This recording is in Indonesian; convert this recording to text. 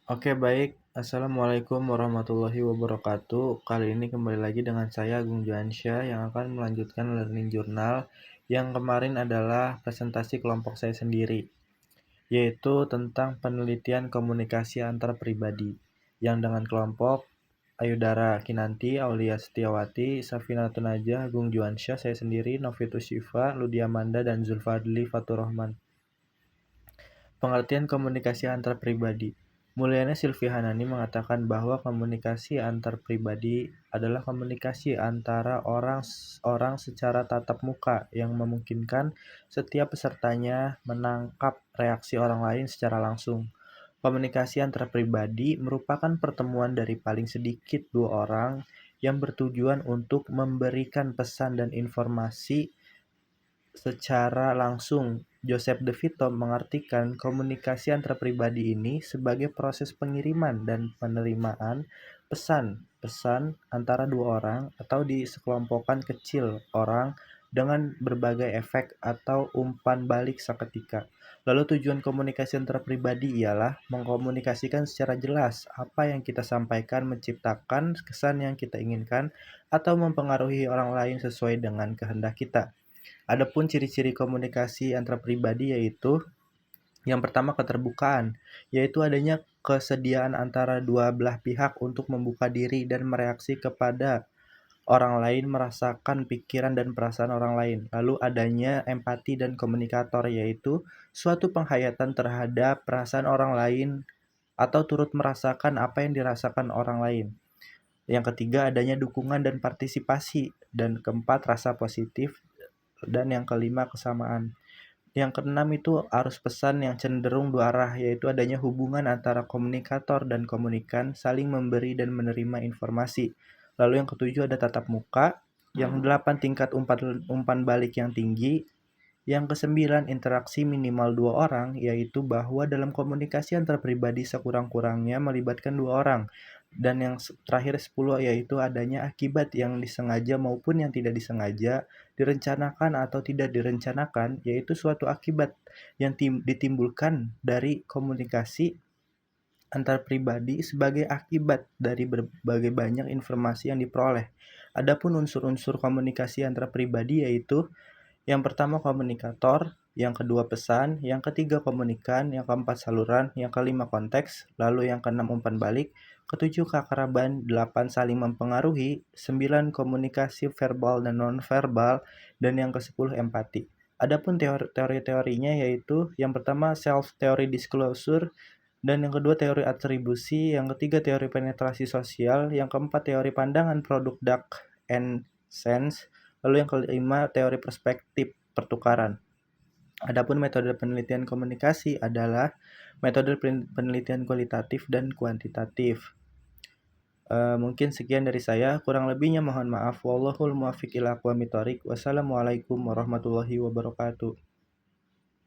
Oke baik, Assalamualaikum warahmatullahi wabarakatuh. Kali ini kembali lagi dengan saya Agung Johansyah yang akan melanjutkan learning journal yang kemarin adalah presentasi kelompok saya sendiri, yaitu tentang penelitian komunikasi antar pribadi, yang dengan kelompok Ayudara Kinanti, Aulia Setiawati, Safina Tunajah, Agung Johansyah, saya sendiri, Novitus Syifa, Ludiamanda, dan Zulfadli Faturrahman. Pengertian komunikasi antar pribadi. Mulyana Sylvie Hanani mengatakan bahwa komunikasi antar pribadi adalah komunikasi antara orang secara tatap muka yang memungkinkan setiap pesertanya menangkap reaksi orang lain secara langsung. Komunikasi antar pribadi merupakan pertemuan dari paling sedikit dua orang yang bertujuan untuk memberikan pesan dan informasi secara langsung. Joseph De Vito mengartikan komunikasi antar pribadi ini sebagai proses pengiriman dan penerimaan pesan antara dua orang atau di sekelompokkan kecil orang dengan berbagai efek atau umpan balik seketika. Lalu tujuan komunikasi antar pribadi ialah mengkomunikasikan secara jelas apa yang kita sampaikan, menciptakan kesan yang kita inginkan, atau mempengaruhi orang lain sesuai dengan kehendak kita. Adapun ciri-ciri komunikasi antar pribadi yaitu yang pertama keterbukaan, yaitu adanya kesediaan antara dua belah pihak untuk membuka diri dan mereaksi kepada orang lain, merasakan pikiran dan perasaan orang lain. Lalu adanya empati dan komunikator, yaitu suatu penghayatan terhadap perasaan orang lain atau turut merasakan apa yang dirasakan orang lain. Yang ketiga adanya dukungan dan partisipasi, dan keempat rasa positif, dan yang kelima kesamaan. Yang keenam itu arus pesan yang cenderung dua arah, yaitu adanya hubungan antara komunikator dan komunikan saling memberi dan menerima informasi. Lalu yang ketujuh ada tatap muka. Yang delapan tingkat umpan balik yang tinggi. Yang kesembilan interaksi minimal dua orang, yaitu bahwa dalam komunikasi antar pribadi sekurang-kurangnya melibatkan dua orang. Dan yang terakhir 10 yaitu adanya akibat yang disengaja maupun yang tidak disengaja, direncanakan atau tidak direncanakan, yaitu suatu akibat yang ditimbulkan dari komunikasi antar pribadi sebagai akibat dari berbagai banyak informasi yang diperoleh. Adapun unsur-unsur komunikasi antar pribadi yaitu yang pertama komunikator, yang kedua pesan, yang ketiga komunikan, yang keempat saluran, yang kelima konteks, lalu yang keenam umpan balik, ketujuh keakraban, delapan saling mempengaruhi, sembilan komunikasi verbal dan non-verbal, dan yang kesepuluh empati. Adapun teori-teorinya yaitu yang pertama self theory disclosure, dan yang kedua teori atribusi, yang ketiga teori penetrasi sosial, yang keempat teori pandangan produk duck and sense, lalu yang kelima teori perspektif pertukaran. Adapun metode penelitian komunikasi adalah metode penelitian kualitatif dan kuantitatif. Mungkin sekian dari saya, kurang lebihnya mohon maaf. Wallahul muwaffiq ila aqwamit thoriq. Wassalamualaikum warahmatullahi wabarakatuh.